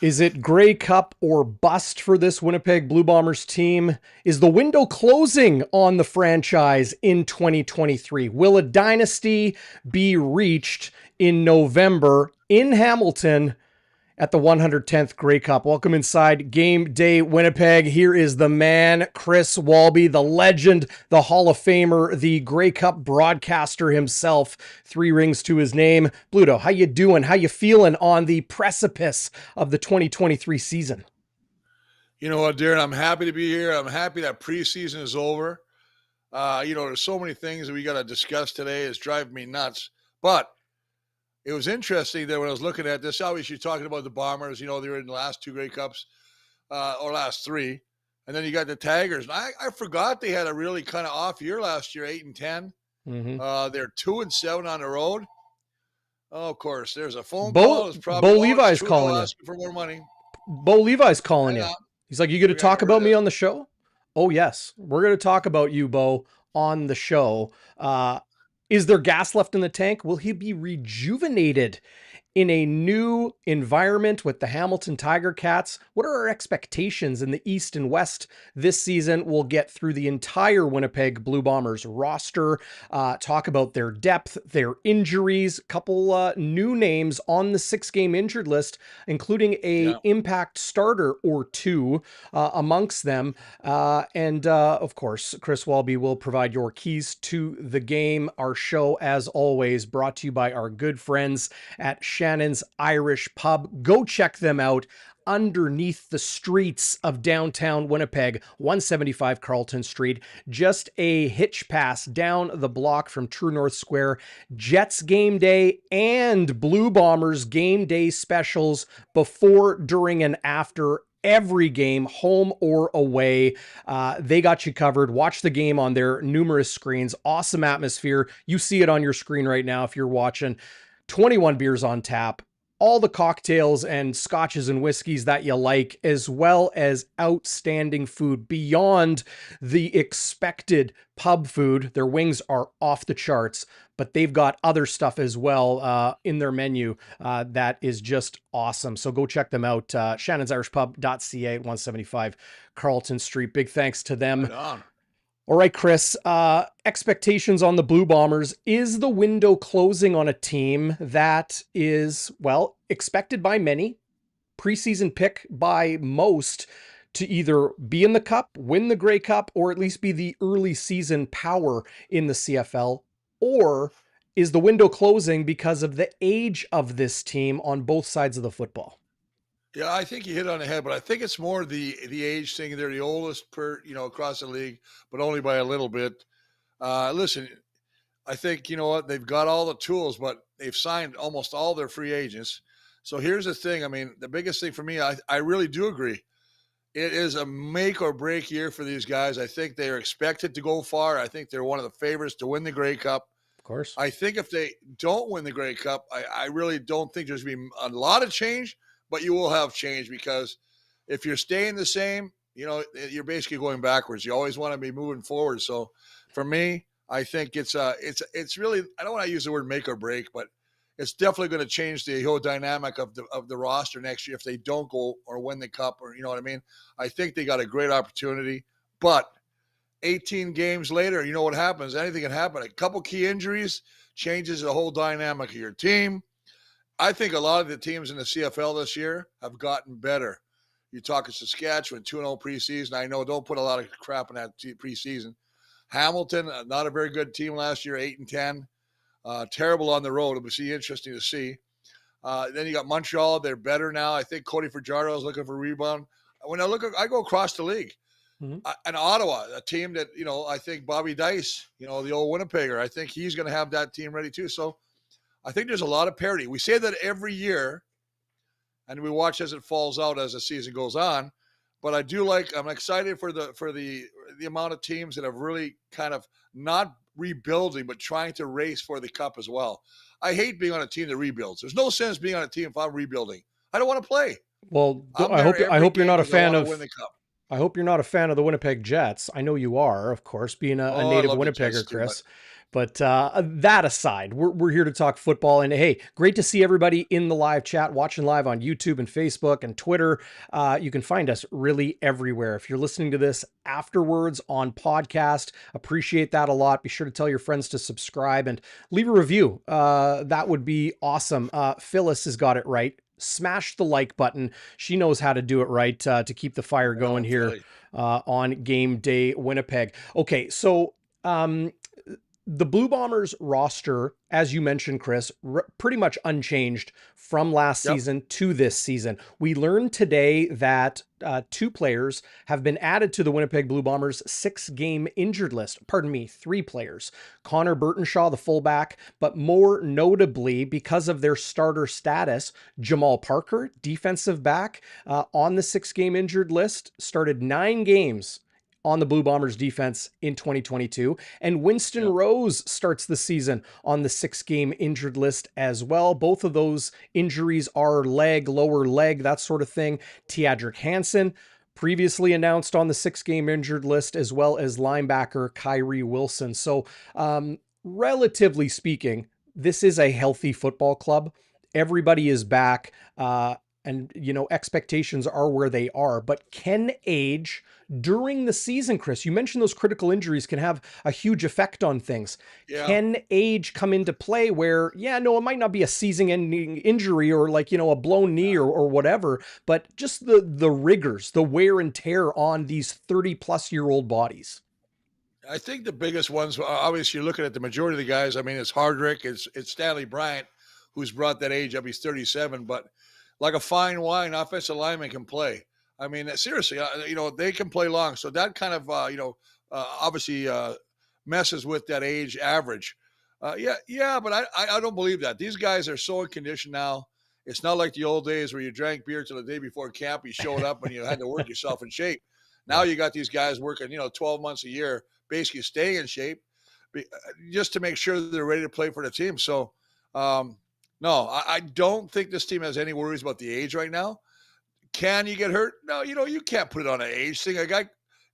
Is it Grey Cup or bust for this Winnipeg Blue Bombers team? Is the window closing on the franchise in 2023? Will a dynasty be reached in November in Hamilton at the 110th Grey Cup? Welcome inside Game Day Winnipeg. Here is the man, Chris Walby, the legend, the Hall of Famer, the Grey Cup broadcaster himself. 3 rings to his name. Bluto, how you doing? How you feeling on the precipice of the 2023 season? You know what, Darrin, I'm happy to be here. I'm happy that preseason is over. There's so many things that we got to discuss today. It's driving me nuts. But it was interesting that when I was looking at this, obviously you're talking about the Bombers, they were in the last 2 Grey Cups, or last 3. And then you got the Tigers. And I forgot they had a really kind of off year last year, 8-10. They're 2-7 on the road. Oh, of course, there's a phone call. It's probably Bo Levi's calling you. Asking for more money. Bo Levi's calling you. He's like, you going to talk about me on the show? Oh, yes. We're going to talk about you, Bo, on the show. Is there gas left in the tank? Will he be rejuvenated in a new environment with the Hamilton Tiger Cats? What are our expectations in the East and West this season? We'll get through the entire Winnipeg Blue Bombers roster, talk about their depth, their injuries, a couple new names on the 6-game injured list, including a impact starter or 2 amongst them. Of course, Chris Walby will provide your keys to the game. Our show, as always, brought to you by our good friends at Shannon's Irish Pub. Go check them out underneath the streets of downtown Winnipeg, 175 Carlton Street, just a hitch pass down the block from True North Square. Jets game day and Blue Bombers game day specials before, during, and after every game, home or away. They got you covered. Watch the game on their numerous screens. Awesome atmosphere. You see it on your screen right now if you're watching. 21 beers on tap, all the cocktails and scotches and whiskeys that you like, as well as outstanding food beyond the expected pub food. Their wings are off the charts, but they've got other stuff as well in their menu that is just awesome. So go check them out. shannonsirishpub.ca at 175 Carlton Street. Big thanks to them. Right on. All right, Chris, expectations on the Blue Bombers. Is the window closing on a team that is, well, expected by many, preseason pick by most, to either be in the Cup, win the Grey Cup, or at least be the early season power in the CFL? Or is the window closing because of the age of this team on both sides of the football? Yeah, I think you hit on the head, but I think it's more the age thing. They're the oldest across the league, but only by a little bit. Listen, I think, you know what, they've got all the tools, but they've signed almost all their free agents. So here's the thing. I mean, the biggest thing for me, I really do agree. It is a make or break year for these guys. I think they are expected to go far. I think they're one of the favorites to win the Grey Cup. Of course. I think if they don't win the Grey Cup, I really don't think there's going to be a lot of change. But you will have change, because if you're staying the same, you're basically going backwards. You always want to be moving forward. So for me, I think it's really, I don't want to use the word make or break, but it's definitely going to change the whole dynamic of the roster next year if they don't go or win the Cup, or, you know what I mean? I think they got a great opportunity, but 18 games later, you know what happens? Anything can happen. A couple key injuries changes the whole dynamic of your team. I think a lot of the teams in the CFL this year have gotten better. You're talking Saskatchewan, 2-0 preseason. I know, don't put a lot of crap in that preseason. Hamilton, not a very good team last year, 8-10. Terrible on the road. It'll be interesting to see. Then you got Montreal. They're better now. I think Cody Fajardo is looking for a rebound. When I go across the league. Mm-hmm. And Ottawa, a team that, I think Bobby Dice, the old Winnipegger, I think he's going to have that team ready too. So I think there's a lot of parity. We say that every year, and we watch as it falls out as the season goes on. But I'm excited for the amount of teams that have really kind of not rebuilding, but trying to race for the Cup as well. I hate being on a team that rebuilds. There's no sense being on a team if I'm rebuilding. I don't want to play. Well, I hope you're not a fan of. I hope you're not a fan of the Winnipeg Jets. I know you are, of course, being a native Winnipegger, Chris. But that aside, we're here to talk football. And hey, great to see everybody in the live chat, watching live on YouTube and Facebook and Twitter. You can find us really everywhere. If you're listening to this afterwards on podcast, appreciate that a lot. Be sure to tell your friends to subscribe and leave a review. That would be awesome. Phyllis has got it right. Smash the like button. She knows how to do it right to keep the fire going here on Game Day Winnipeg. Okay, so the Blue Bombers roster, as you mentioned, Chris, pretty much unchanged from last season to this season. We learned today that 2 players have been added to the Winnipeg Blue Bombers 6-game injured list. Pardon me, 3 players. Connor Burtonshaw, the fullback, but more notably, because of their starter status, Jamal Parker, defensive back, on the 6-game injured list, started 9 games on the Blue Bombers defense in 2022. And Winston Rose starts the season on the 6-game injured list as well. Both of those injuries are leg, lower leg, that sort of thing. Teadric Hansen, previously announced on the 6-game injured list, as well as linebacker Kyrie Wilson. So relatively speaking, this is a healthy football club. Everybody is back. And, expectations are where they are. But can age during the season, Chris, you mentioned those critical injuries can have a huge effect on things. Yeah. Can age come into play where, it might not be a season-ending injury or a blown knee or whatever, but just the rigors, the wear and tear on these 30-plus-year-old bodies? I think the biggest ones, obviously, you're looking at the majority of the guys. I mean, it's Hardrick, it's Stanley Bryant, who's brought that age up. He's 37, but like a fine wine, offensive lineman can play. I mean, seriously, they can play long. So that kind of, obviously messes with that age average. But I don't believe that. These guys are so in condition now. It's not like the old days where you drank beer till the day before camp. You showed up and you had to work yourself in shape. Now you got these guys working, 12 months a year, basically staying in shape just to make sure that they're ready to play for the team. So, no, I don't think this team has any worries about the age right now. Can you get hurt? No, you can't put it on an age thing.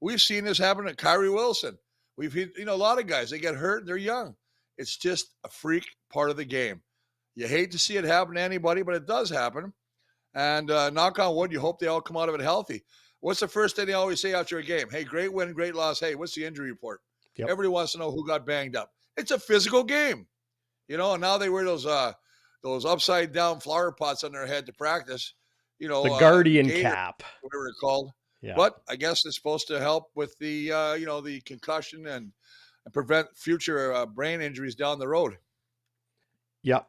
We've seen this happen to Kyrie Wilson. We've a lot of guys, they get hurt, they're young. It's just a freak part of the game. You hate to see it happen to anybody, but it does happen. And knock on wood, you hope they all come out of it healthy. What's the first thing they always say after a game? Hey, great win, great loss. Hey, what's the injury report? Yep. Everybody wants to know who got banged up. It's a physical game, and now they wear those upside down flower pots on their head to practice. The guardian cap, whatever it's called. Yeah. But I guess it's supposed to help with the the concussion and prevent future brain injuries down the road. Yep.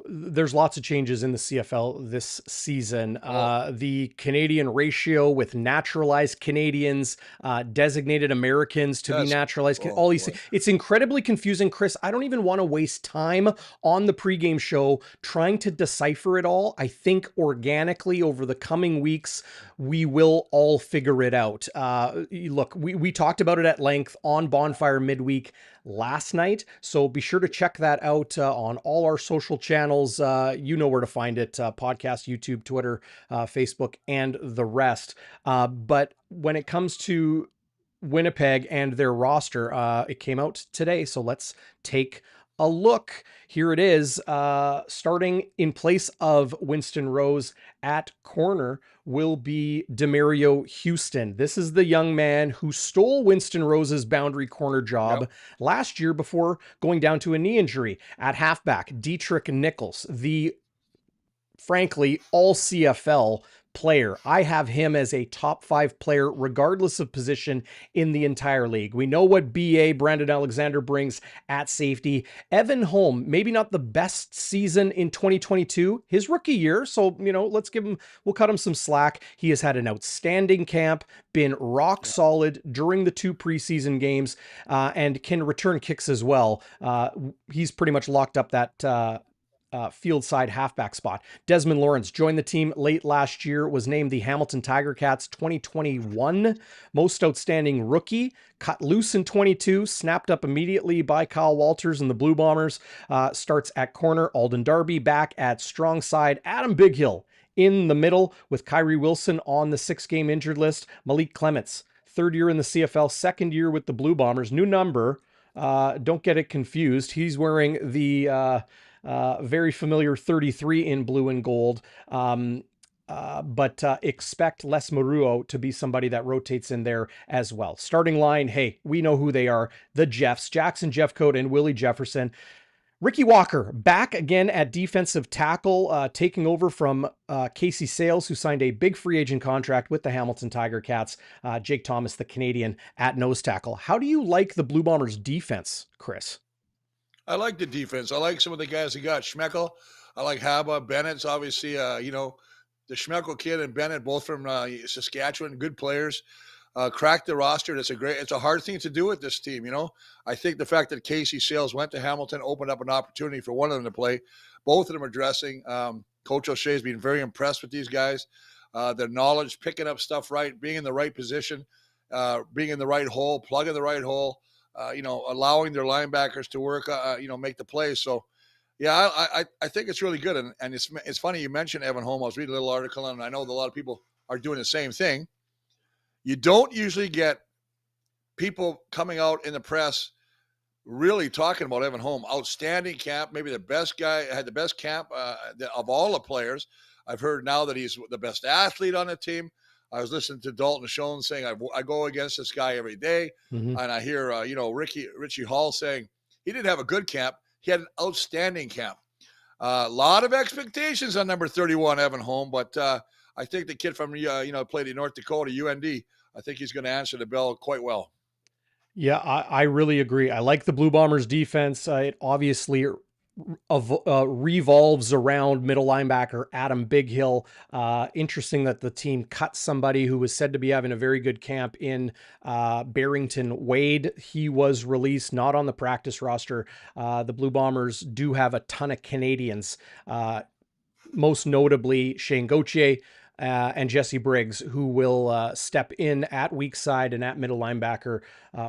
There's lots of changes in the CFL this season. The Canadian ratio with naturalized Canadians, designated Americans to be naturalized, all these things. It's incredibly confusing, Chris. I don't even want to waste time on the pregame show trying to decipher it all. I think organically over the coming weeks, we will all figure it out. Look, we talked about it at length on Bonfire midweek last night, so be sure to check that out on all our social channels. You know where to find it: podcast, YouTube, Twitter, Facebook, and the rest. But when it comes to Winnipeg and their roster, it came out today, so let's take a look. Here it is. Starting in place of Winston Rose at corner will be Demario Houston. This is the young man who stole Winston Rose's boundary corner job last year before going down to a knee injury. At halfback, Dietrich Nichols, the frankly all CFL player. I have him as a top 5 player, regardless of position in the entire league. We know what BA Brandon Alexander brings at safety. Evan Holm, maybe not the best season in 2022, his rookie year. So, we'll cut him some slack. He has had an outstanding camp, been rock solid during the 2 preseason games, and can return kicks as well. He's pretty much locked up that, field side halfback spot. Desmond Lawrence joined the team late last year, was named the Hamilton Tiger Cats 2021 most outstanding rookie, cut loose in 22, snapped up immediately by Kyle Walters and the Blue Bombers. Starts at corner. Alden Darby back at strong side. Adam Bighill in the middle with Kyrie Wilson on the 6-game injured list. Malik Clements, 3rd year in the CFL, 2nd year with the Blue Bombers. New number Don't get it confused. He's wearing the very familiar 33 in blue and gold. But expect Les Maruo to be somebody that rotates in there as well. Starting line, hey, we know who they are. The Jeffs, Jackson Jeffcoat and Willie Jefferson. Ricky Walker back again at defensive tackle, taking over from Casey Sales, who signed a big free agent contract with the Hamilton Tiger Cats. Jake Thomas, the Canadian, at nose tackle. How do you like the Blue Bombers defense, Chris? I like the defense. I like some of the guys who got Schmeckel. I like Haba. Bennett's obviously, the Schmeckel kid and Bennett, both from Saskatchewan, good players. Crack the roster. It's a hard thing to do with this team. I think the fact that Casey Sales went to Hamilton opened up an opportunity for one of them to play. Both of them are dressing. Coach O'Shea has been very impressed with these guys. Their knowledge, picking up stuff right, being in the right position, being in the right hole, plugging the right hole, allowing their linebackers to work, make the plays. So, yeah, I think it's really good. And it's funny you mentioned Evan Holm. I was reading a little article, and I know that a lot of people are doing the same thing. You don't usually get people coming out in the press really talking about Evan Holm. Outstanding camp, maybe the best guy, had the best camp of all the players. I've heard now that he's the best athlete on the team. I was listening to Dalton Schoen saying, I go against this guy every day. Mm-hmm. And I hear, Richie Hall saying he didn't have a good camp. He had an outstanding camp. A lot of expectations on number 31, Evan Holm, but I think the kid from, played in North Dakota, UND, I think he's going to answer the bell quite well. Yeah, I really agree. I like the Blue Bombers defense. It obviously revolves around middle linebacker Adam Bighill. Interesting that the team cut somebody who was said to be having a very good camp in Barrington Wade. He was released, not on the practice roster. The Blue Bombers do have a ton of Canadians, most notably Shane Gauthier, and Jesse Briggs, who will step in at weak side and at middle linebacker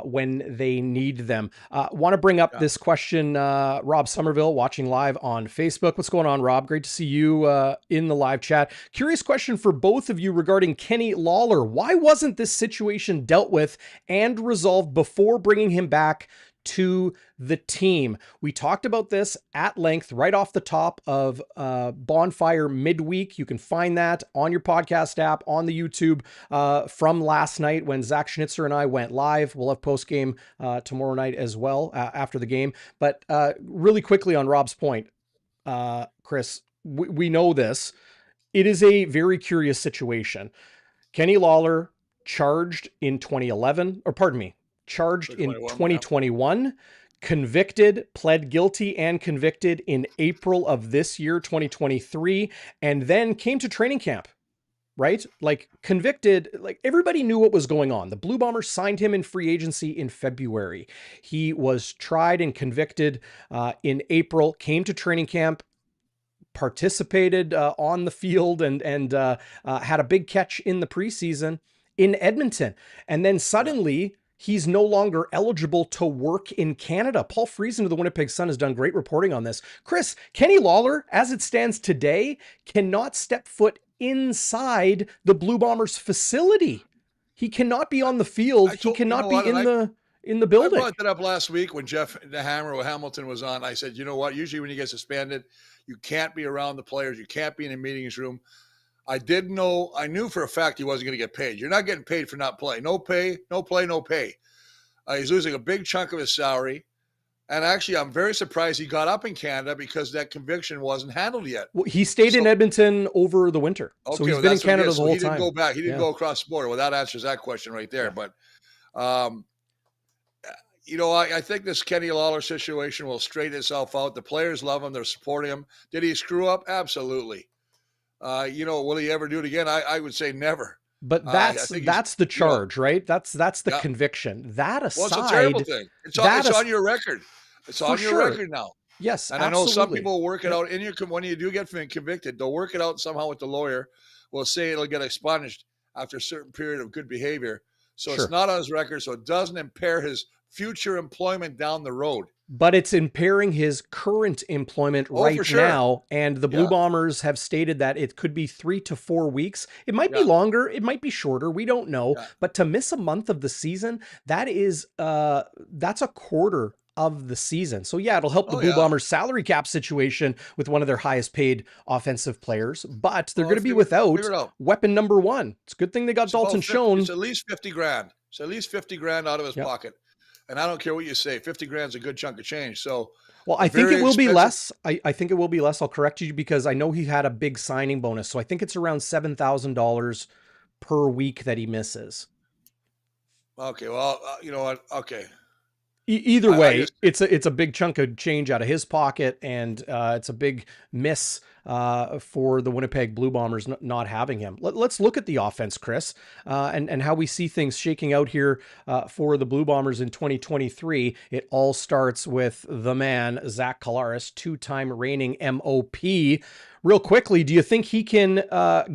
when they need them. Want to bring up this question, Rob Somerville, watching live on Facebook. What's going on, Rob? Great to see you in the live chat. Curious question for both of you regarding Kenny Lawler. Why wasn't this situation dealt with and resolved before bringing him back to the team? We talked about this at length right off the top of Bonfire midweek. You can find that on your podcast app, on the YouTube from last night when Zach Schnitzer and I went live. We'll have postgame tomorrow night as well after the game. But really quickly on Rob's point, Chris, we know this. It is a very curious situation. Kenny Lawler charged in 2011, or pardon me, charged in 2021, convicted, pled guilty and convicted in April of this year, 2023, and then came to training camp, right? Like convicted, like everybody knew what was going on. The Blue Bombers signed him in free agency in February. He was tried and convicted in April, came to training camp, participated on the field and had a big catch in the preseason in Edmonton. And then suddenly he's no longer eligible to work in Canada. Paul Friesen of the Winnipeg Sun has done great reporting on this. Chris, Kenny Lawler, as it stands today, cannot step foot inside the Blue Bombers facility. He cannot be on the field. He cannot be in the building. I brought that up last week when Jeff the Hammer Hamilton was on. I said, you know what? Usually when you get suspended, you can't be around the players. You can't be in a meetings room. I knew for a fact he wasn't going to get paid. You're not getting paid for not playing. No pay, no play, no pay. He's losing a big chunk of his salary. And actually, I'm very surprised he got up in Canada because that conviction wasn't handled yet. Well, he stayed in Edmonton over the winter. Okay, so he's been in Canada the whole time. He didn't go back. He didn't go across the border. Well, that answers that question right there. Yeah. But, I think this Kenny Lawler situation will straighten itself out. The players love him. They're supporting him. Did he screw up? Absolutely. Will he ever do it again? I would say never. But that's the charge, right? That's the conviction. That aside, well, it's a terrible thing. It's on your record. It's on your record now. Yes, and absolutely. I know some people work it out when you do get convicted, they'll work it out somehow with the lawyer. We'll say it'll get expunged after a certain period of good behavior. So It's not on his record, so it doesn't impair his future employment down the road. but it's impairing his current employment Oh, for right sure. now. And the Blue Yeah. Bombers have stated that it could be 3 to 4 weeks. It might be Yeah. longer. It might be shorter. We don't know. Yeah. But to miss a month of the season, that's a quarter of the season. So yeah, it'll help the Oh, Blue yeah. Bombers salary cap situation with one of their highest paid offensive players, but they're Well, going to be without figure it out. weapon number one. It's a good thing they got It's about Dalton 50. Schoen. It's at least 50 grand. It's at least 50 grand out of his Yep. pocket. And I don't care what you say, 50 grand is a good chunk of change. So, Well, a I think very it will be expensive. less. I think it will be less. I'll correct you because I know he had a big signing bonus. So I think it's around $7,000 per week that he misses. Okay. Well, you know what? Okay. Either I way, just, it's a big chunk of change out of his pocket, and it's a big miss for the Winnipeg Blue Bombers not having him. Let's look at the offense, Chris, and how we see things shaking out here for the Blue Bombers in 2023. It all starts with the man, Zach Collaros, two-time reigning MOP. Real quickly, do you think he can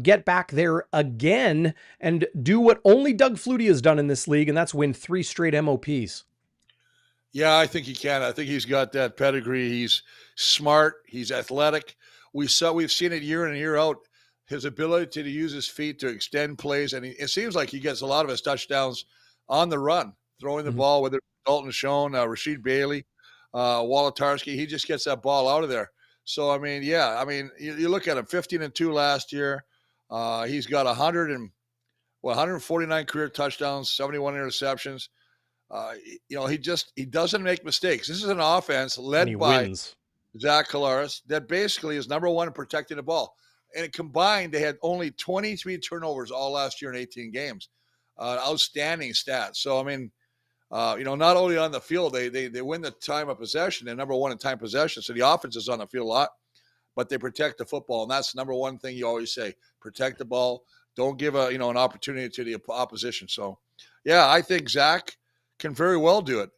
get back there again and do what only Doug Flutie has done in this league, and that's win 3 straight MOPs? yeah, I think he can. I think he's got that pedigree. He's smart. He's athletic. We've seen it year in and year out. His ability to use his feet to extend plays, and it seems like he gets a lot of his touchdowns on the run, throwing the ball. Whether Dalton Schoen, Rasheed Bailey, Wolotarski, he just gets that ball out of there. So I mean, yeah, I mean, you look at him, 15-2 last year. He's got 149 career touchdowns, 71 interceptions. He doesn't make mistakes. This is an offense And he led by wins. Zach Collaros that basically is number one in protecting the ball. And combined, they had only 23 turnovers all last year in 18 games. Outstanding stats. So, I mean, not only on the field, they win the time of possession. They're number one in time possession. So the offense is on the field a lot, but they protect the football. And that's the number one thing you always say, protect the ball. Don't give an opportunity to the opposition. So, yeah, I think Zach can very well do it.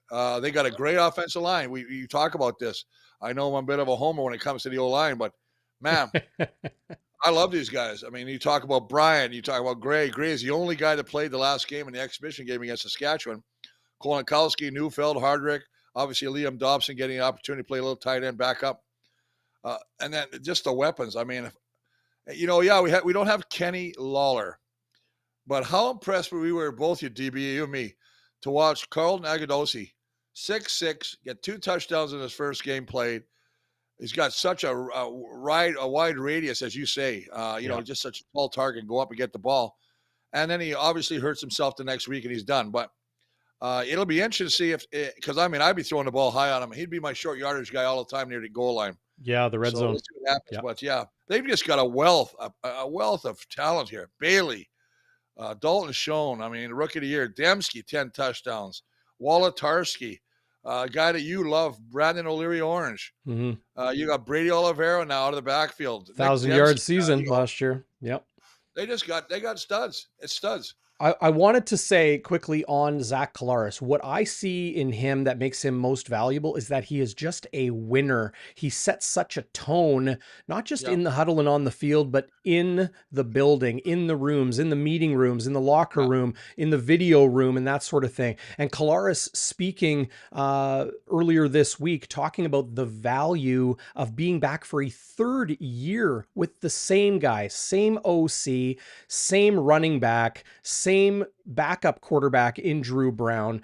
They got a great offensive line. You talk about this. I know I'm a bit of a homer when it comes to the O-line, but, man, I love these guys. I mean, you talk about Brian, you talk about Gray. Gray is the only guy that played the last game in the exhibition game against Saskatchewan. Kolonkowski, Neufeld, Hardrick, obviously Liam Dobson getting an opportunity to play a little tight end backup. And then just the weapons. I mean, we don't have Kenny Lawler, but how impressed we were, both you, DB, you and me, to watch Carlton St, 6'6", get 2 touchdowns in his first game played. He's got such a wide radius, as you say. Just such a tall target, go up and get the ball. And then he obviously hurts himself the next week and he's done. But it'll be interesting to see because I'd be throwing the ball high on him. He'd be my short yardage guy all the time near the goal line. Yeah, the red So zone. we'll see what happens. Yeah. But yeah, they've just got a wealth of talent here. Bailey, Dalton Schoen, I mean, rookie of the year. Dembski, 10 touchdowns. Wolotarski, a guy that you love, Brandon O'Leary Orange. Mm-hmm. You got Brady Oliveira now out of the backfield. 1,000-yard season last year. Yep. They got studs. It's studs. I wanted to say quickly on Zach Collaros, what I see in him that makes him most valuable is that he is just a winner. He sets such a tone, not just in the huddle and on the field, but in the building, in the rooms, in the meeting rooms, in the locker room, in the video room, and that sort of thing. And Collaros speaking earlier this week, talking about the value of being back for a 3rd year with the same guys, same OC, same running back, same backup quarterback in Drew Brown,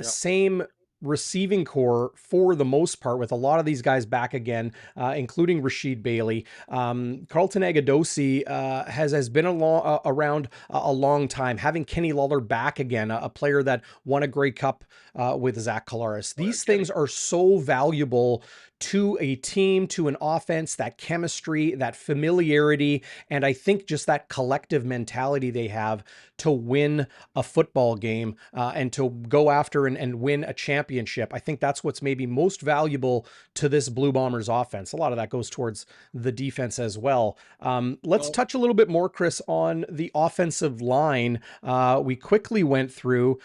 same receiving core for the most part, with a lot of these guys back again, including Rasheed Bailey. Carlton has been around a long time. Having Kenny Lawler back again, a player that won a Grey Cup with Zach Collaros. These things are so valuable to a team, to an offense, that chemistry, that familiarity, and I think just that collective mentality they have to win a football game and to go after and win a championship. I think that's what's maybe most valuable to this Blue Bombers offense. A lot of that goes towards the defense as well. Let's touch a little bit more, Chris, on the offensive line. We quickly went through.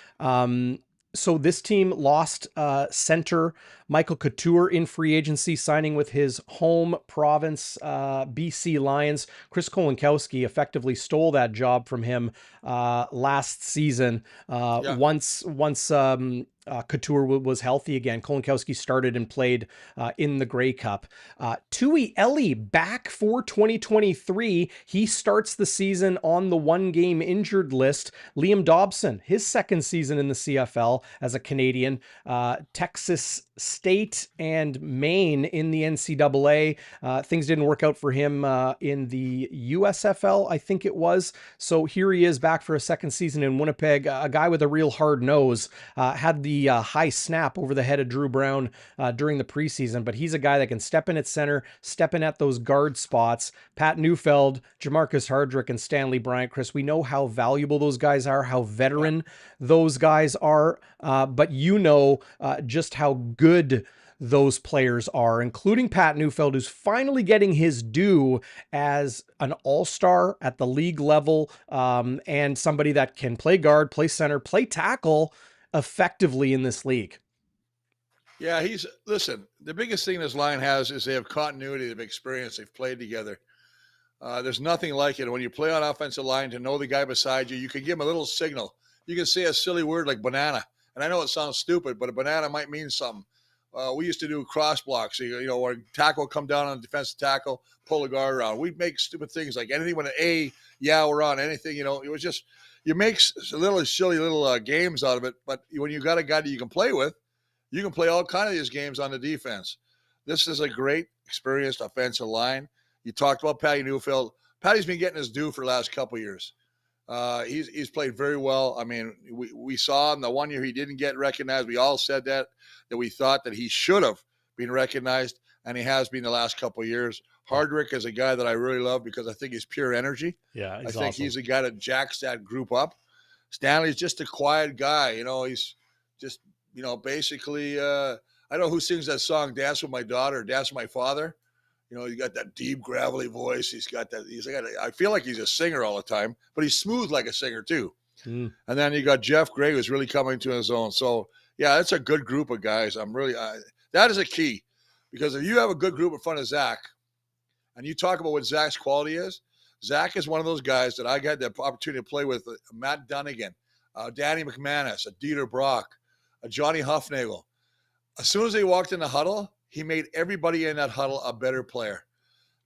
So this team lost center Michael Couture in free agency, signing with his home province, BC Lions. Chris Kolonkowski effectively stole that job from him last season. Once Couture was healthy again. Kolinkowski started and played in the Grey Cup. Tui Eli back for 2023. He starts the season on the 1-game injured list. Liam Dobson, his second season in the CFL as a Canadian. Texas State and Maine in the NCAA. Things didn't work out for him in the USFL, I think it was. So here he is back for a second season in Winnipeg. A guy with a real hard nose. Had the high snap over the head of Drew Brown during the preseason, but he's a guy that can step in at center, step in at those guard spots. Pat Neufeld, Jamarcus Hardrick, and Stanley Bryant. Chris, we know how valuable those guys are, how veteran those guys are, but just how good those players are, including Pat Neufeld, who's finally getting his due as an all-star at the league level, and somebody that can play guard, play center, play tackle effectively in this league. Yeah, listen, the biggest thing this line has is they have continuity of experience. They've played together. There's nothing like it. When you play on offensive line, to know the guy beside you, you can give him a little signal. You can say a silly word like banana. And I know it sounds stupid, but a banana might mean something. We used to do cross blocks, where tackle come down on defensive tackle, pull the guard around. We'd make stupid things like anything with an we're on, anything, it was just, you make silly little games out of it. But when you got a guy that you can play with, you can play all kind of these games on the defense. This is a great, experienced offensive line. You talked about Patty Neufeld. Patty's been getting his due for the last couple of years. He's played very well. I mean, we saw him the 1 year he didn't get recognized. We all said that we thought that he should have been recognized, and he has been the last couple of years. Hardrick is a guy that I really love because I think he's pure energy. Yeah, I think he's a guy that jacks that group up. Stanley's just a quiet guy. He's just, basically, I don't know who sings that song, Dance with My Daughter, Dance with My Father. He got that deep, gravelly voice. I feel like he's a singer all the time, but he's smooth like a singer too. And then you got Jeff Gray, who's really coming to his own. So, yeah, it's a good group of guys. That is a key, because if you have a good group in front of Zach, and you talk about what Zach's quality is, Zach is one of those guys that I got the opportunity to play with, Matt Dunnigan, Danny McManus, Dieter Brock, Johnny Huffnagel. As soon as they walked in the huddle, he made everybody in that huddle a better player.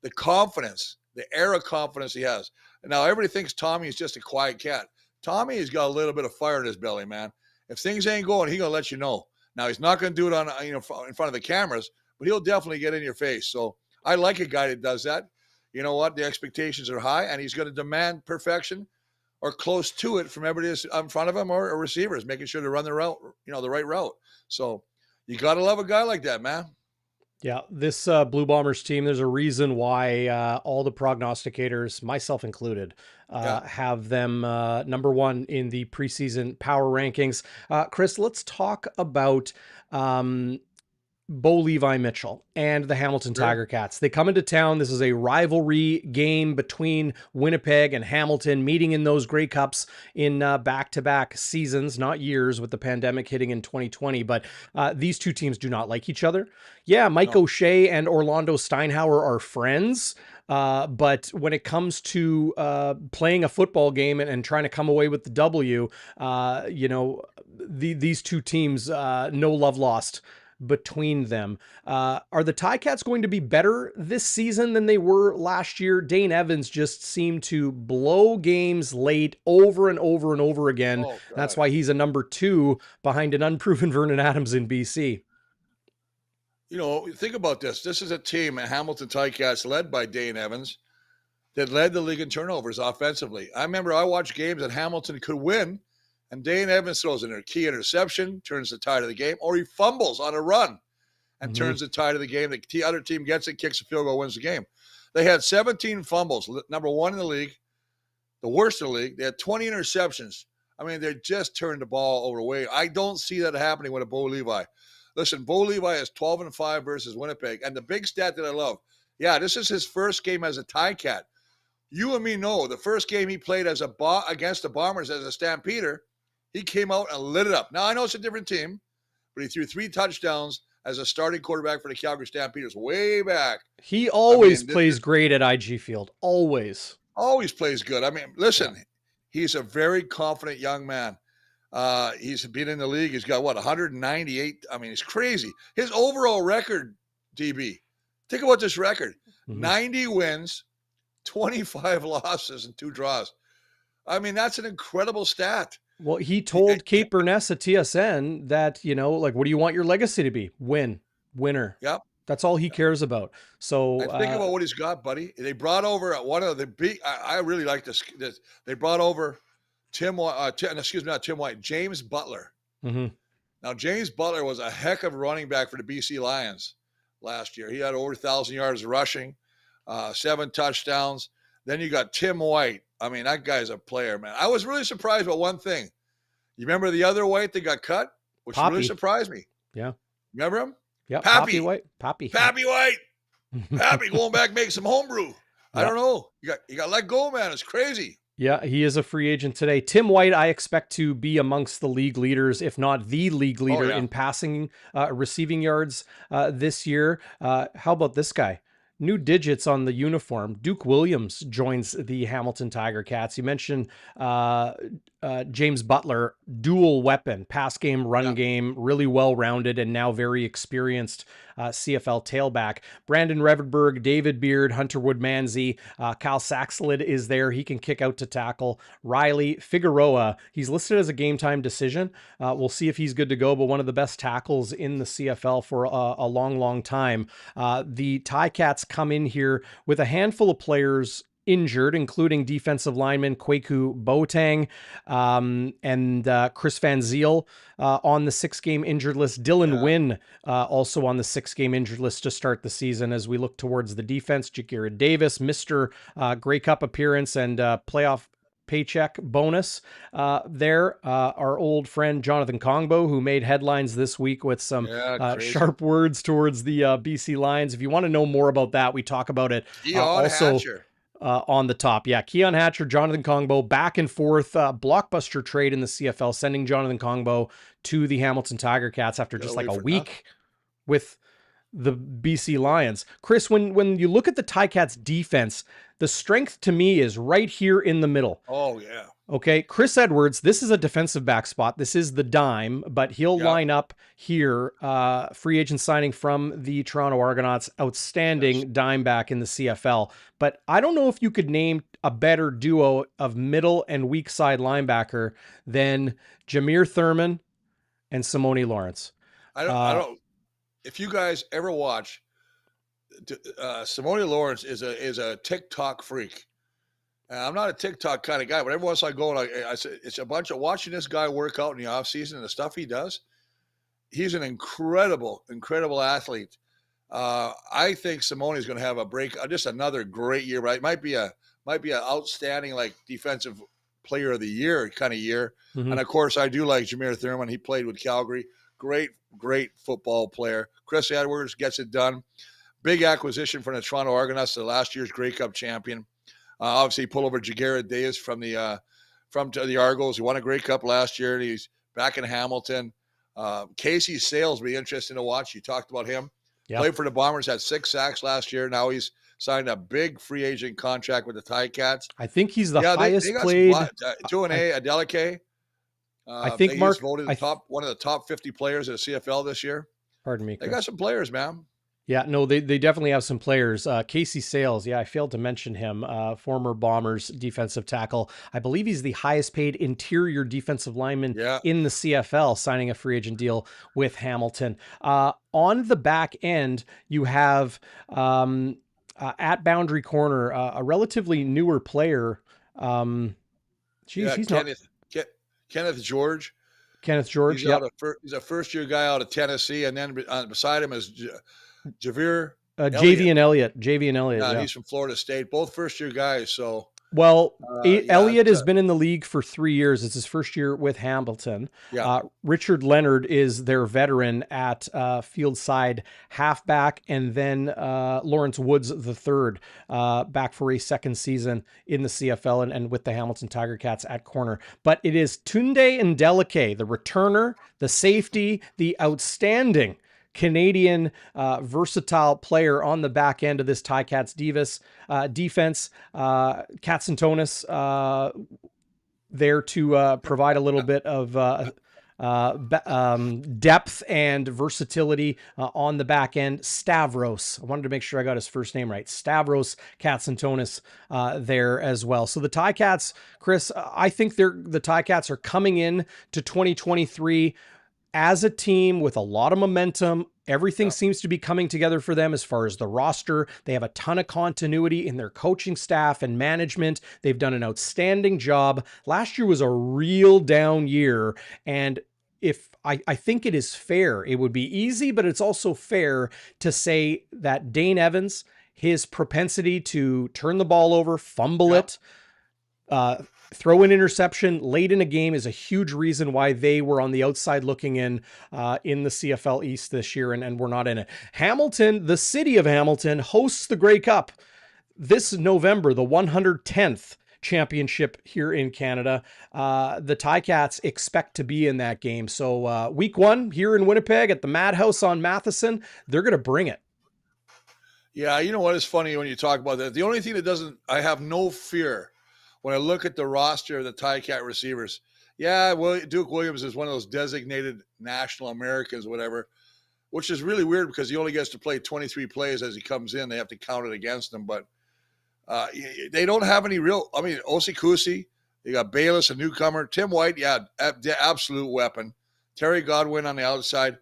The confidence, the air of confidence he has. And now everybody thinks Tommy is just a quiet cat. Tommy has got a little bit of fire in his belly, man. If things ain't going, he's going to let you know. Now, he's not going to do it on in front of the cameras, but he'll definitely get in your face. So I like a guy that does that. You know what? The expectations are high, and he's going to demand perfection or close to it from everybody that's in front of him or receivers, making sure to run the route, the right route. So you got to love a guy like that, man. Yeah, this Blue Bombers team, there's a reason why all the prognosticators, myself included, have them number one in the preseason power rankings. Chris, let's talk about Bo Levi Mitchell and the Hamilton Tiger Cats. They come into town. This is a rivalry game between Winnipeg and Hamilton, meeting in those Grey Cups in back-to-back seasons, not years, with the pandemic hitting in 2020. But these two teams do not like each other. Yeah, Mike O'Shea and Orlando Steinhauer are friends. But when it comes to playing a football game and trying to come away with the W, these two teams, no love lost between them. Are the Ticats going to be better this season than they were last year? Dane Evans just seemed to blow games late over and over and over again. That's why he's a number 2 behind an unproven Vernon Adams in BC. Think about this. This is a team, Hamilton Ticats, led by Dane Evans, that led the league in turnovers offensively. I remember I watched games that Hamilton could win, and Dane Evans throws in a key interception, turns the tide of the game, or he fumbles on a run and turns the tide of the game. The other team gets it, kicks a field goal, wins the game. They had 17 fumbles, number 1 in the league, the worst in the league. They had 20 interceptions. I mean, they just turned the ball over away. I don't see that happening with a Bo Levi. Listen, Bo Levi is 12-5 versus Winnipeg. And the big stat that I love, this is his first game as a Ticat. You and me know the first game he played as against the Bombers as a Stampeder, he came out and lit it up. Now, I know it's a different team, but he threw 3 touchdowns as a starting quarterback for the Calgary Stampeders way back. He always plays great at IG Field. Always. Always plays good. I mean, listen, he's a very confident young man. He's been in the league. He's got, 198. I mean, it's crazy. His overall record, DB, think about this record. 90 wins, 25 losses, and 2 draws. I mean, that's an incredible stat. Well, he told Kate Burness at TSN that, what do you want your legacy to be? Winner. Yep. That's all he cares about. So think about what he's got, buddy. They brought over one of the big. I really like this. They brought over not Tim White, James Butler. Now, James Butler was a heck of a running back for the BC Lions last year. He had over 1,000 yards rushing, 7 touchdowns. Then you got Tim White. I mean, that guy's a player, man. I was really surprised about one thing. You remember the other White that got cut? Which really surprised me. Yeah. Remember him? Yeah. Pappy White. Pappy White. Pappy going back make some homebrew. I don't know. You got let go, man. It's crazy. Yeah, he is a free agent today. Tim White, I expect to be amongst the league leaders, if not the league leader in passing, receiving yards this year. How about this guy? New digits on the uniform. Duke Williams joins the Hamilton Tiger Cats. You mentioned James Butler, dual weapon, pass game, run game, really well-rounded and now very experienced CFL tailback. Brandon Reverberg, David Beard, Hunter Woodmansey, Kyle Saxelid is there. He can kick out to tackle. Riley Figueroa, he's listed as a game time decision. We'll see if he's good to go, but one of the best tackles in the CFL for a long, long time. The Ticats come in here with a handful of players injured, including defensive lineman Kwaku Boateng and Chris Van Zyl on the 6-game injured list. Dylan Wynn also on the 6-game injured list to start the season. As we look towards the defense, Jagira Davis, Mr. Grey Cup appearance and playoff paycheck bonus there. Our old friend Jonathan Kongbo, who made headlines this week with some sharp words towards the BC Lions. If you want to know more about that, we talk about it also on the top. Yeah, Keon Hatcher, Jonathan Kongbo, back and forth, blockbuster trade in the CFL, sending Jonathan Kongbo to the Hamilton Tiger Cats after just like a week with the BC Lions. Chris, when you look at the Ticats defense, the strength to me is right here in the middle. Oh, yeah. Okay, Chris Edwards, this is a defensive back spot. This is the dime, but he'll line up here. Free agent signing from the Toronto Argonauts, outstanding dime back in the CFL. But I don't know if you could name a better duo of middle and weak side linebacker than Jameer Thurman and Simone Lawrence. I don't. If you guys ever watch, Simone Lawrence is a TikTok freak. I'm not a TikTok kind of guy, but every once I go and I say it's a bunch of watching this guy work out in the off season and the stuff he does. He's an incredible athlete. I think Simone is going to have a break, just another great year. Right, might be an outstanding like defensive player of the year kind of year. Mm-hmm. And of course, I do like Jameer Thurman. He played with Calgary. Great football player. Chris Edwards gets it done. Big acquisition from the Toronto Argonauts, the last year's Grey Cup champion. Obviously, he pulled over Jagira Davis from the Argos. He won a Grey Cup last year, and he's back in Hamilton. Casey Sales will be interesting to watch. You talked about him. Yep. Played for the Bombers, had 6 sacks last year. Now he's signed a big free agent contract with the Ticats. I think he's the highest played. 2A, Adeleke. I think Mark voted one of the top 50 players at the CFL this year. Pardon me, Chris. They got some players, man. Yeah, no, they definitely have some players. Casey Sales, I failed to mention him, former Bombers defensive tackle. I believe he's the highest paid interior defensive lineman in the CFL, signing a free agent deal with Hamilton. On the back end, you have at boundary corner, a relatively newer player. He's Kenneth George. He's a first-year guy out of Tennessee, and then beside him is Javier Javian Elliott. Yeah, he's from Florida State. Both first-year guys. So Elliott has been in the league for 3 years. It's his first year with Hamilton. Yeah. Richard Leonard is their veteran at field side halfback, and then Lawrence Woods III back for a second season in the CFL and with the Hamilton Tiger Cats at corner. But it is Tunde Ndeleke, the returner, the safety, the outstanding Canadian versatile player on the back end of this Ticats defense. Katsantonis there to provide a little bit of depth and versatility on the back end. Stavros, I wanted to make sure I got his first name right. Stavros Katsantonis there as well. So the Ticats, Chris, I think the Ticats are coming in to 2023 as a team with a lot of momentum. Everything seems to be coming together for them as far as the roster. They have a ton of continuity in their coaching staff and management. They've done an outstanding job. Last year was a real down year. And if I think it is fair, it would be easy, but it's also fair to say that Dane Evans, his propensity to turn the ball over, fumble it, throw an interception late in a game is a huge reason why they were on the outside looking in the CFL East this year, and we're not in it. Hamilton, the city of Hamilton, hosts the Grey Cup this November, the 110th championship here in Canada. The Ticats expect to be in that game. So week 1 here in Winnipeg at the Madhouse on Matheson, they're going to bring it. Yeah, you know what is funny when you talk about that? The only thing that I have no fear when I look at the roster of the Ticat receivers. Yeah, well, Duke Williams is one of those designated national Americans, whatever, which is really weird because he only gets to play 23 plays as he comes in. They have to count it against him, but they don't have any real. I mean, Osikusi, they got Bayless, a newcomer. Tim White, yeah, absolute weapon. Terry Godwin on the outside.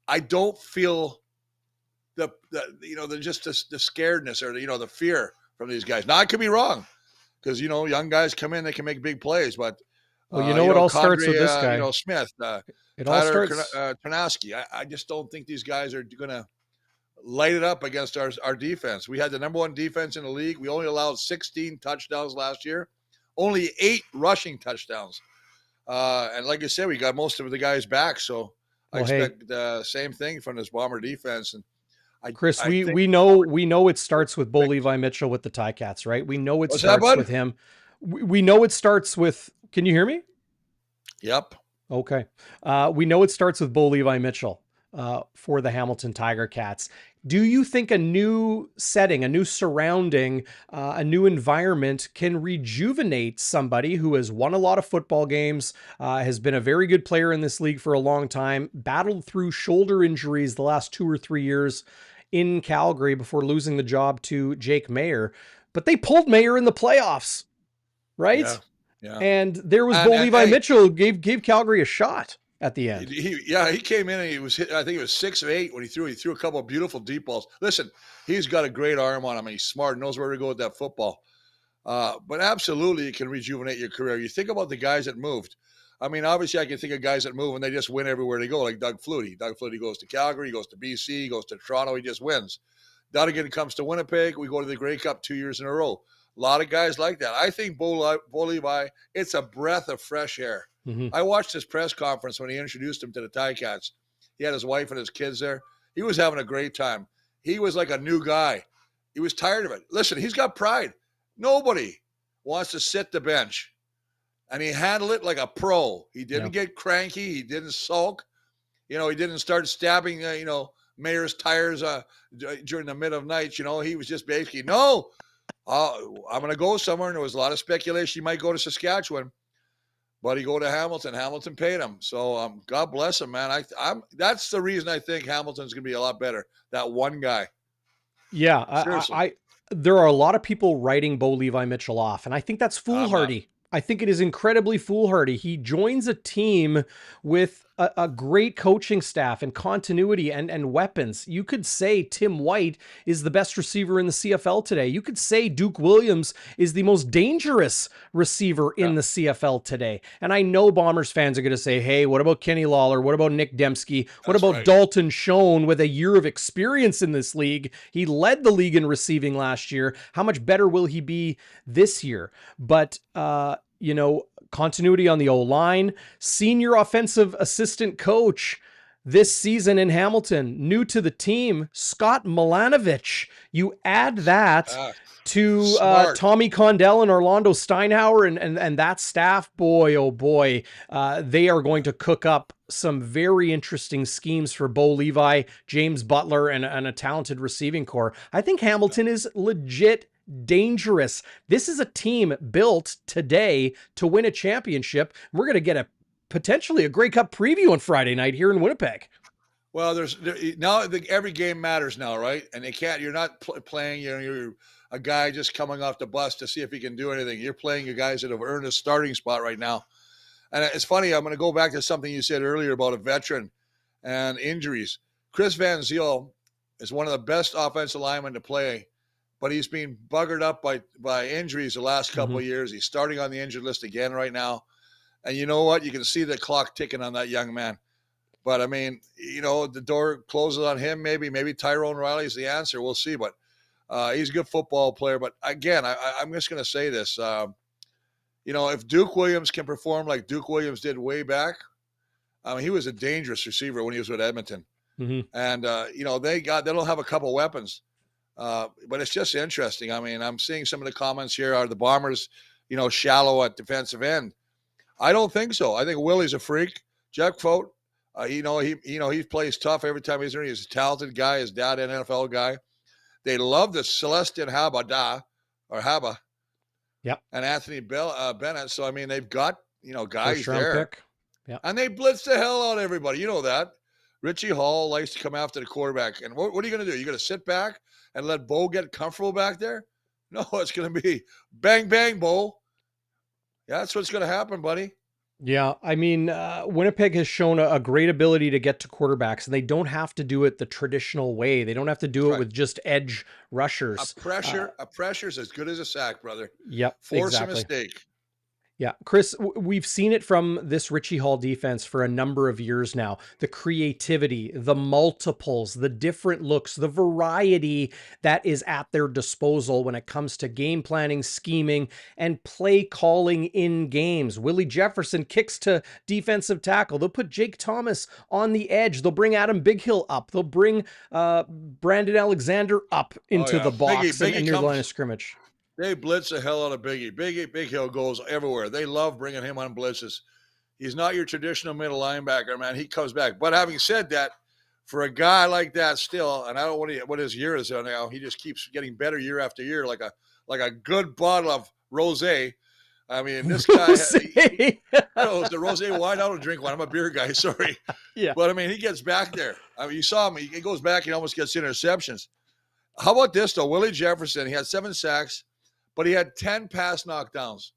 I don't feel the scaredness or the fear from these guys. Now I could be wrong because young guys come in, they can make big plays, but it all starts with this guy, Smith, it Tyler all starts. Tarnowski. I just don't think these guys are going to light it up against our defense. We had the number 1 defense in the league. We only allowed 16 touchdowns last year, only 8 rushing touchdowns. And like I said, we got most of the guys back. So I expect the same thing from this Bomber defense. And Chris, we know it starts with Bo Levi Mitchell with the Ticats, right? We know it starts with him. We know it starts with, can you hear me? Yep. Okay. We know it starts with Bo Levi Mitchell for the Hamilton Tiger Cats. Do you think a new setting, a new surrounding, a new environment can rejuvenate somebody who has won a lot of football games, has been a very good player in this league for a long time, battled through shoulder injuries the last 2 or 3 years in Calgary before losing the job to Jake Mayer, but they pulled Mayer in the playoffs, right? Yeah. And there was Bo Levi Mitchell gave Calgary a shot at the end. He came in and he was hit. I think it was 6 of 8 when he threw a couple of beautiful deep balls. Listen, he's got a great arm on him. And he's smart, knows where to go with that football. But absolutely, it can rejuvenate your career. You think about the guys that moved. I mean, obviously, I can think of guys that move and they just win everywhere they go, like Doug Flutie. Doug Flutie goes to Calgary, he goes to BC, he goes to Toronto, he just wins. Dunigan comes to Winnipeg. We go to the Grey Cup 2 years in a row. A lot of guys like that. I think Bo Levi, it's a breath of fresh air. Mm-hmm. I watched his press conference when he introduced him to the Ticats. He had his wife and his kids there. He was having a great time. He was like a new guy. He was tired of it. Listen, he's got pride. Nobody wants to sit the bench. And he handled it like a pro. He didn't get cranky. He didn't sulk. He didn't start stabbing, Mayer's tires during the mid of night. He was just basically, no, I'm going to go somewhere. And there was a lot of speculation. He might go to Saskatchewan. But he go to Hamilton. Hamilton paid him. So God bless him, man. That's the reason I think Hamilton's going to be a lot better. That one guy. Yeah, there are a lot of people writing Bo Levi Mitchell off, and I think that's foolhardy. I think it is incredibly foolhardy. He joins a team with a great coaching staff and continuity and weapons. You could say Tim White is the best receiver in the CFL today. You could say Duke Williams is the most dangerous receiver in the CFL today. And I know Bombers fans are going to say, hey, what about Kenny Lawler? What about Nick Dembski? What about Dalton Schoen with a year of experience in this league? He led the league in receiving last year. How much better will he be this year? But, continuity on the O-line, senior offensive assistant coach this season in Hamilton, new to the team, Scott Milanovich. You add that to Tommy Condell and Orlando Steinhauer and that staff, boy, oh boy, they are going to cook up some very interesting schemes for Bo Levi, James Butler, and a talented receiving core. I think Hamilton is legit dangerous. This is a team built today to win a championship. We're going to get potentially a Grey Cup preview on Friday night here in Winnipeg. Well, now every game matters now, right? And you're not playing, you're a guy just coming off the bus to see if he can do anything. You're playing your guys that have earned a starting spot right now. And it's funny, I'm going to go back to something you said earlier about a veteran and injuries. Chris Van Zyl is one of the best offensive linemen to play, but he's been buggered up by injuries the last couple of years. He's starting on the injured list again right now. And you know what? You can see the clock ticking on that young man. But, I mean, the door closes on him. Maybe Tyrone Riley's the answer. We'll see. But he's a good football player. But, again, I'm just going to say this. If Duke Williams can perform like Duke Williams did way back, I mean, he was a dangerous receiver when he was with Edmonton. And, they don't have a couple weapons. But it's just interesting. I mean, I'm seeing some of the comments here. Are the Bombers, shallow at defensive end? I don't think so. I think Willie's a freak. Jeffcoat, he plays tough every time he's there. He's a talented guy. His dad, an NFL guy. They love the Celestin Haba. Yep. And Anthony Bennett. So, I mean, they've got, guys there. Yep. And they blitz the hell out of everybody. You know that. Richie Hall likes to come after the quarterback. And what are you going to do? You're going to sit back and let Bo get comfortable back there? No, it's going to be bang, bang, Bo. Yeah, that's what's going to happen, buddy. Yeah, I mean, Winnipeg has shown a great ability to get to quarterbacks, and they don't have to do it the traditional way. They don't have to do it with just edge rushers. A pressure's as good as a sack, brother. Yep, Force a mistake. Yeah, Chris, we've seen it from this Richie Hall defense for a number of years now. The creativity, the multiples, the different looks, the variety that is at their disposal when it comes to game planning, scheming, and play calling in games. Willie Jefferson kicks to defensive tackle. They'll put Jake Thomas on the edge. They'll bring Adam Bighill up. They'll bring Brandon Alexander up into the box and near the line of scrimmage. They blitz the hell out of Biggie. Bighill goes everywhere. They love bringing him on blitzes. He's not your traditional middle linebacker, man. He comes back. But having said that, for a guy like that still, and I don't know what his year is now, he just keeps getting better year after year, like a good bottle of rosé. I mean, this guy, the rosé wine. I don't drink one. I'm a beer guy. Sorry. Yeah. But I mean, he gets back there. I mean, you saw him. He goes back and almost gets interceptions. How about this though? Willie Jefferson. He had 7 sacks. But he had 10 pass knockdowns.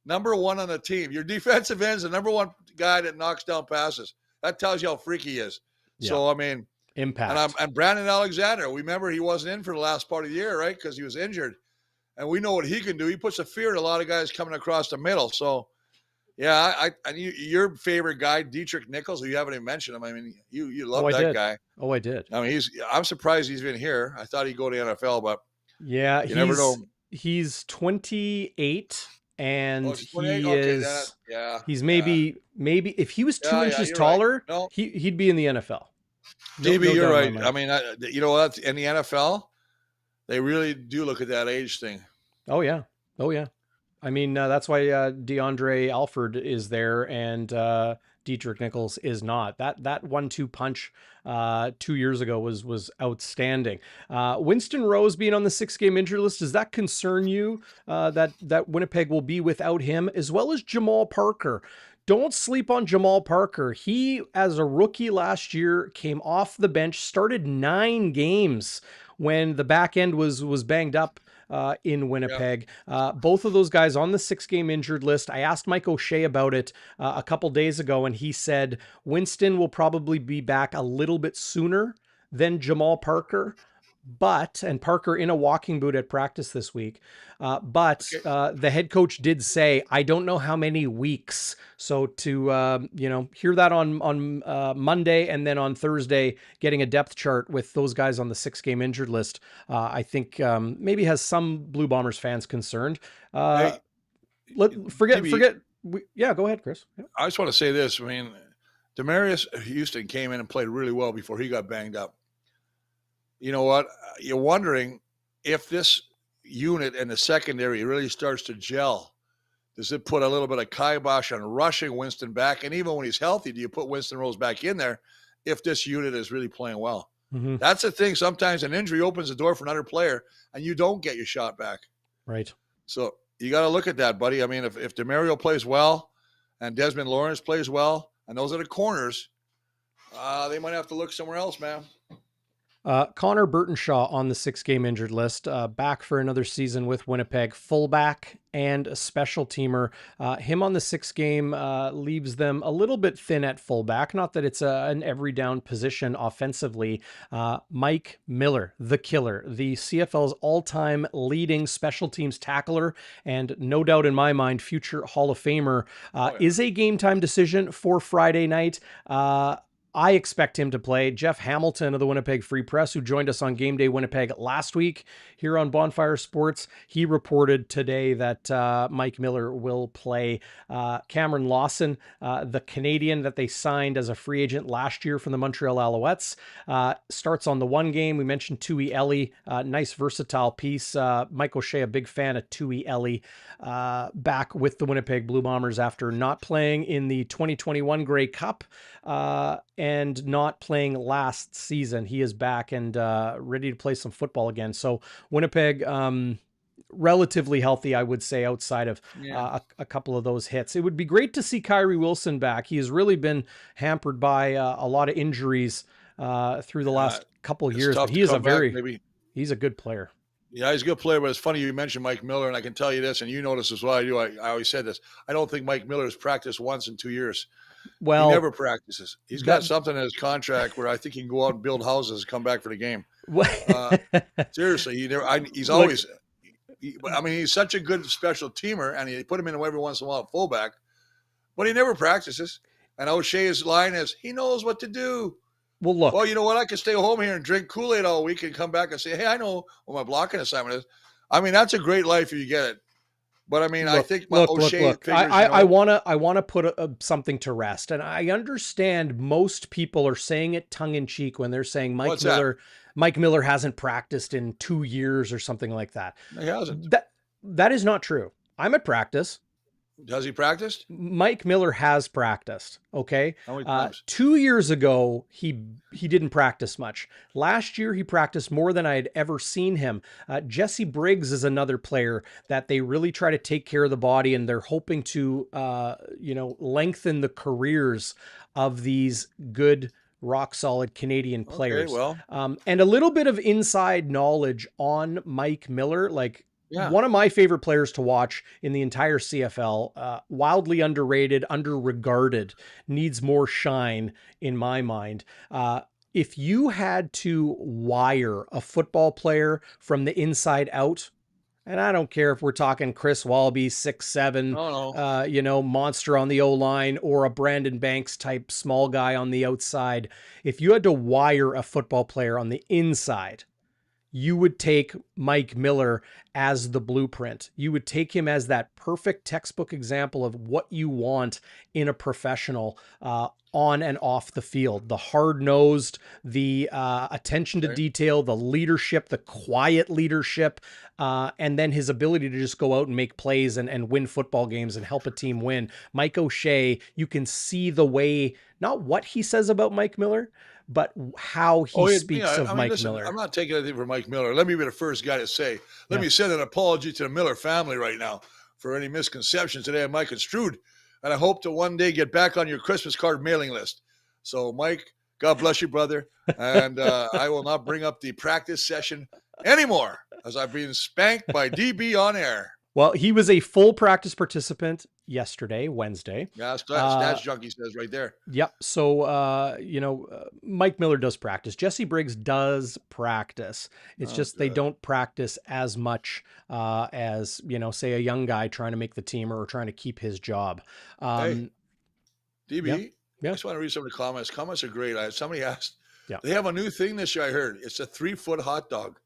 Number 1 on the team. Your defensive end is the number 1 guy that knocks down passes. That tells you how freaky he is. Yeah. So, I mean. Impact. And Brandon Alexander, we remember he wasn't in for the last part of the year, right? Because he was injured. And we know what he can do. He puts a fear in a lot of guys coming across the middle. So, yeah, your favorite guy, Dietrich Nichols, who you haven't even mentioned him. I mean, you love that guy. Oh, I did. I mean, I'm surprised he's been here. I thought he'd go to the NFL, but yeah, you never know. He's 28 and he's maybe if he was 2 inches taller, right. He'd be in the NFL. DB, you're right. I mean, you know what? In the NFL, they really do look at that age thing. Oh yeah. I mean, that's why DeAndre Alford is there and Dietrich Nichols is not. That 1-2 punch 2 years ago was outstanding. Winston Rose being on the 6-game injury list, does that concern you that Winnipeg will be without him, as well as Jamal Parker? Don't sleep on Jamal Parker. He, as a rookie last year, came off the bench, started 9 games when the back end was banged up in Winnipeg. Both of those guys on the 6-game injured list. I asked Mike O'Shea about it a couple days ago, and he said Winston will probably be back a little bit sooner than Jamal Parker. And Parker in a walking boot at practice this week. The head coach did say, I don't know how many weeks. So to, hear that on Monday and then on Thursday, getting a depth chart with those guys on the 6-game injured list, I think maybe has some Blue Bombers fans concerned. Go ahead, Chris. Yeah. I just want to say this. I mean, Demarius Houston came in and played really well before he got banged up. You know what? You're wondering if this unit in the secondary really starts to gel. Does it put a little bit of kibosh on rushing Winston back? And even when he's healthy, do you put Winston Rose back in there if this unit is really playing well? Mm-hmm. That's the thing. Sometimes an injury opens the door for another player, and you don't get your shot back. Right. So you got to look at that, buddy. I mean, if DeMario plays well and Desmond Lawrence plays well, and those are the corners, they might have to look somewhere else, man. Connor Burtonshaw on the 6-game injured list, back for another season with Winnipeg, fullback and a special teamer. Him on the 6-game leaves them a little bit thin at fullback. Not that it's an every down position offensively. Mike Miller, the killer, the CFL's all-time leading special teams tackler, and no doubt in my mind, future Hall of Famer, is a game time decision for Friday night. I expect him to play. Jeff Hamilton of the Winnipeg Free Press, who joined us on Game Day Winnipeg last week here on Bonfire Sports, he reported today that Mike Miller will play. Cameron Lawson, the Canadian that they signed as a free agent last year from the Montreal Alouettes, starts on the 1 game. We mentioned Tui Eli, nice versatile piece. Mike O'Shea, a big fan of Tui Eli, back with the Winnipeg Blue Bombers after not playing in the 2021 Grey Cup and not playing last season. He is back and ready to play some football again. So Winnipeg, relatively healthy, I would say, outside of a couple of those hits. It would be great to see Kyrie Wilson back. He has really been hampered by a lot of injuries through the last couple of years. But he is he's a good player. Yeah, he's a good player, but it's funny you mentioned Mike Miller, and I can tell you this, and you know this as well. I always said this. I don't think Mike Miller has practiced once in 2 years. Well, he never practices. He's got something in his contract where I think he can go out and build houses and come back for the game. Seriously, he's always. He's such a good special teamer, and he put him in every once in a while at fullback, but he never practices. And O'Shea's line is, he knows what to do. Well, look. Well, you know what? I can stay home here and drink Kool-Aid all week and come back and say, hey, I know what my blocking assignment is. I mean, that's a great life if you get it. But I mean, I think O'Shea figures, I want to put something to rest, and I understand most people are saying it tongue in cheek when they're saying Mike Miller hasn't practiced in 2 years or something like that. He hasn't. That is not true. I'm at practice. Has he practiced? Mike Miller has practiced. Okay. How many times? 2 years ago, he didn't practice much. Last year, he practiced more than I had ever seen him. Jesse Briggs is another player that they really try to take care of the body, and they're hoping to, lengthen the careers of these good, rock solid Canadian players. Okay, well, and a little bit of inside knowledge on Mike Miller, one of my favorite players to watch in the entire CFL, wildly underrated, underregarded, needs more shine in my mind. If you had to wire a football player from the inside out, and I don't care if we're talking Chris Walby, 6'7", monster on the O-line, or a Brandon Banks type small guy on the outside. If you had to wire a football player on the inside, you would take Mike Miller as the blueprint. You would take him as that perfect textbook example of what you want in a professional on and off the field. The hard-nosed, the attention to detail, the leadership, the quiet leadership, and then his ability to just go out and make plays and win football games and help a team win. Mike O'Shea, you can see the way, not what he says about Mike Miller, but how he speaks of Mike Miller. I'm not taking anything from Mike Miller. Let me be the first guy to say, let me send an apology to the Miller family right now for any misconceptions that I might construed. And I hope to one day get back on your Christmas card mailing list. So, Mike, God bless you, brother. And I will not bring up the practice session anymore, as I've been spanked by DB on air. Well, he was a full practice participant yesterday, Wednesday. Yeah, Stats Junkie says right there. Yep. So, Mike Miller does practice. Jesse Briggs does practice. It's just they don't practice as much as, say, a young guy trying to make the team or trying to keep his job. Hey, DB, yeah. I just want to read some of the comments. Comments are great. Somebody asked, yeah, they have a new thing this year, I heard. It's a 3-foot hot dog.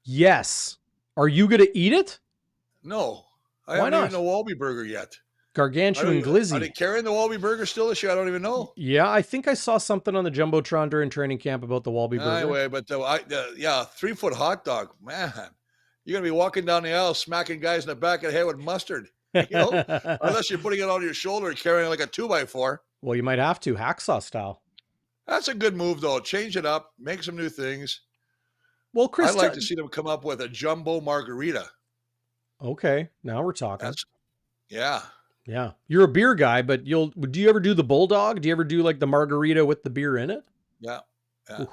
Yes. Are you going to eat it? No, I haven't eaten a Walby burger yet. Gargantuan glizzy. Are they carrying the Walby burger still this year? I don't even know. Yeah, I think I saw something on the Jumbotron during training camp about the Walby burger. Anyway, but 3-foot hot dog, man. You're going to be walking down the aisle smacking guys in the back of the head with mustard. Unless you're putting it on your shoulder and carrying it like a 2x4. Well, you might have to, hacksaw style. That's a good move, though. Change it up, make some new things. Well, I'd Chris, like to see them come up with a jumbo margarita. okay, now we're talking. That's yeah. Yeah, you're a beer guy, but do you ever do the bulldog? Do you ever do like the margarita with the beer in it? Yeah. Yeah. Ooh,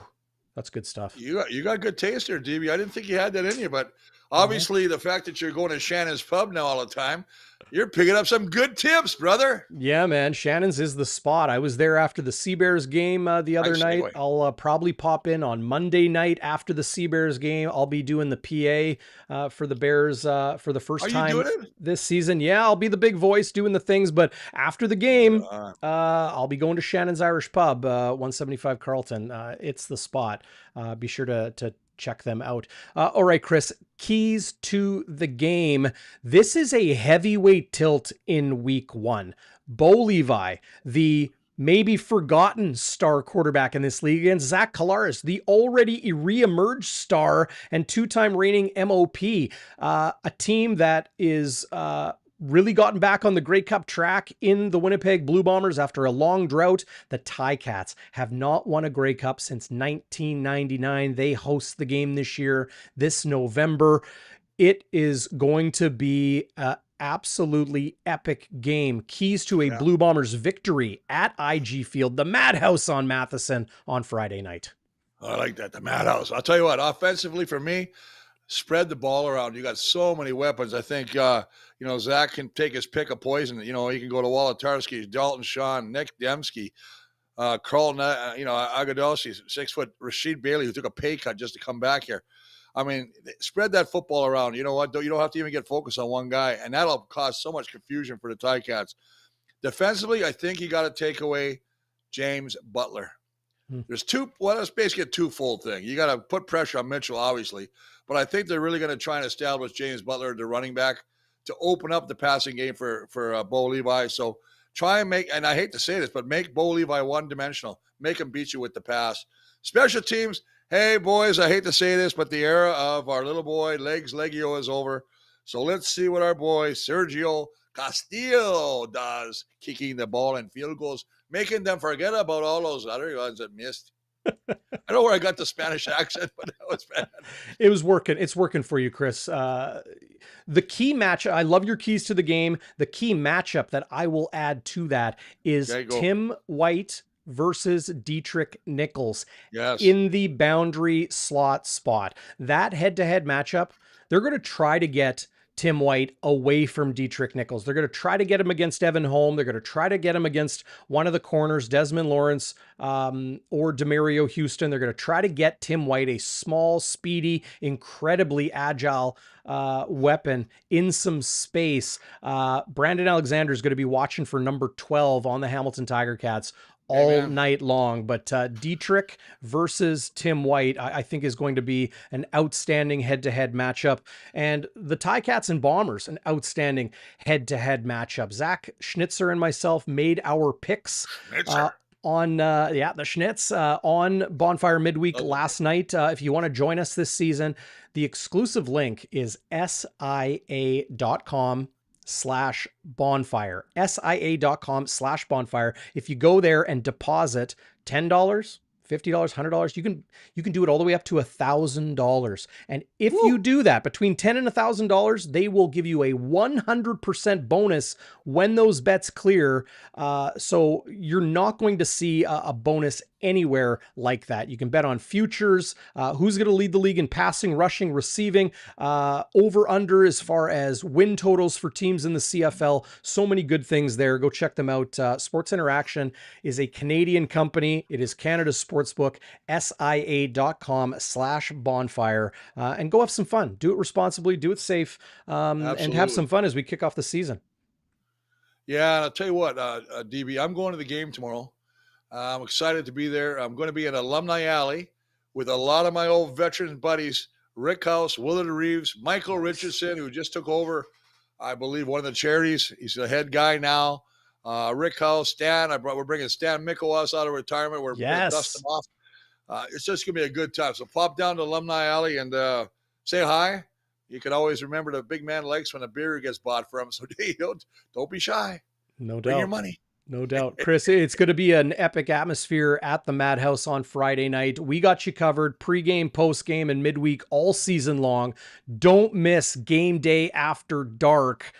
that's good stuff. You got good taste there, DB. I didn't think you had that in you, but Uh-huh. obviously the fact that you're going to Shannon's pub now all the time, you're picking up some good tips, brother. Yeah, man. Shannon's is the spot. I was there after the Seabears game the other Nice night. segue. I'll probably pop in on Monday night after the Seabears game. I'll be doing the PA for the Bears for the Are first you time doing it? this season. Yeah, I'll be the big voice doing the things. But after the Right game, on. I'll be going to Shannon's Irish Pub, 175 Carlton. It's the spot. Be sure to check them out. All right, Chris, keys to the game. This is a heavyweight tilt in week one. Bo Levi, the maybe forgotten star quarterback in this league, against Zach Collaros, the already re-emerged star and two-time reigning MOP. A team that is really gotten back on the Grey Cup track in the Winnipeg Blue Bombers after a long drought. The Ticats have not won a Grey Cup since 1999. They host the game this year, this November. It is going to be an absolutely epic game. Keys to a Yeah. Blue Bombers victory at IG Field, the Madhouse on Matheson on Friday night. I like that. The Madhouse. I'll tell you what, offensively for me, spread the ball around. You got so many weapons. I think, Zach can take his pick of poison. He can go to Wolotarski, Dalton Shawn, Nick Dembski, Carlton, Agadowski, 6 foot Rashid Bailey, who took a pay cut just to come back here. I mean, spread that football around. You know what? You don't have to even get focused on one guy, and that'll cause so much confusion for the Ticats. Defensively, I think you got to take away James Butler. There's that's basically a twofold thing. You got to put pressure on Mitchell, obviously, but I think they're really going to try and establish James Butler, the running back, to open up the passing game for Bo Levi. So try and and I hate to say this, but make Bo Levi one-dimensional. Make him beat you with the pass. Special teams, hey, boys, I hate to say this, but the era of our little boy, Leggio, is over. So let's see what our boy, Sergio Castillo, does, kicking the ball and field goals, making them forget about all those other ones that missed. I know where I got the Spanish accent, but that was bad. It was working. It's working for you, Chris. The key match, I love your keys to the game. The key matchup that I will add to that is Tim White versus Dietrich Nichols in the boundary slot spot. That head-to-head matchup, they're going to try to get Tim White away from Dietrich Nichols. They're going to try to get him against Evan Holm. They're going to try to get him against one of the corners, Desmond Lawrence or Demario Houston. They're going to try to get Tim White, a small, speedy, incredibly agile weapon, in some space. Brandon Alexander is going to be watching for number 12 on the Hamilton Tiger Cats all night long. But Dietrich versus Tim White, I think, is going to be an outstanding head-to-head matchup. And the Ticats and Bombers, an outstanding head-to-head matchup. Zach Schnitzer and myself made our picks on the Schnitz on Bonfire midweek last night. If you want to join us this season, the exclusive link is SIA.com/bonfire, SIA.com/bonfire. If you go there and deposit $10, $50, $100, you can do it all the way up to $1,000. And if you do that between $10 and $1,000, they will give you a 100% bonus when those bets clear. So you're not going to see a bonus anywhere like that. You can bet on futures, who's going to lead the league in passing, rushing, receiving, over under as far as win totals for teams in the CFL. So many good things there. Go check them out. Sports Interaction is a Canadian company. It is Canada's sportsbook, SIA.com/bonfire, and go have some fun. Do it responsibly, do it safe, and have some fun as we kick off the season. Yeah, and I'll tell you what, DB, I'm going to the game tomorrow. I'm excited to be there. I'm going to be in Alumni Alley with a lot of my old veteran buddies, Rick House, Willard Reeves, Michael Richardson, who just took over, I believe, one of the charities. He's the head guy now. Rick House, Stan. We're bringing Stan Mikowas out of retirement. We're going to dust him off. It's just going to be a good time. So pop down to Alumni Alley and say hi. You can always remember the big man likes when a beer gets bought for him. So don't be shy. No doubt. Bring your money. No doubt. Chris, it's going to be an epic atmosphere at the Madhouse on Friday night. We got you covered pregame, postgame, and midweek all season long. Don't miss game day after dark.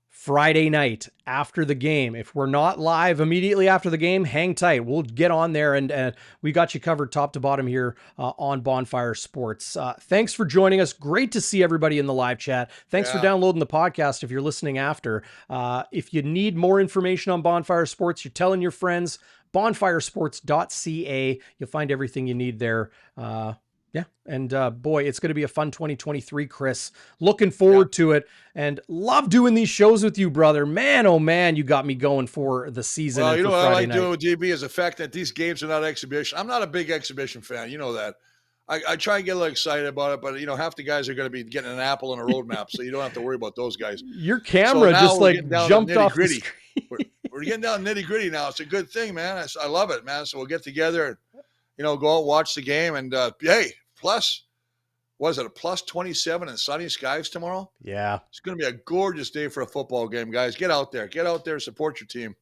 Friday night after the game. If we're not live immediately after the game, hang tight. We'll get on there, and we got you covered top to bottom here on Bonfire Sports. Thanks for joining us. Great to see everybody in the live chat. Thanks for downloading the podcast if you're listening after. If you need more information on Bonfire Sports, you're telling your friends, BonfireSports.ca. You'll find everything you need there. Yeah. And boy, it's going to be a fun 2023, Chris. Looking forward to it, and love doing these shows with you, brother. Man, oh man, you got me going for the season. Well, and you know for what Friday I like night. doing with DB is the fact that these games are not exhibition. I'm not a big exhibition fan. You know that. I try and get a little excited about it, but half the guys are going to be getting an apple and a roadmap, so you don't have to worry about those guys. Your camera just like jumped off the screen. We're getting down nitty gritty now. It's a good thing, man. I love it, man. So we'll get together and go out and watch the game. And hey, plus, was it a plus 27 and sunny skies tomorrow? Yeah, it's going to be a gorgeous day for a football game, guys. Get out there, support your team.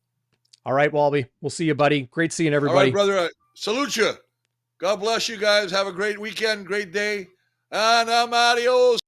All right, Walby. We'll see you, buddy. Great seeing everybody. All right, brother. Salute you. God bless you guys. Have a great weekend, great day. And adios.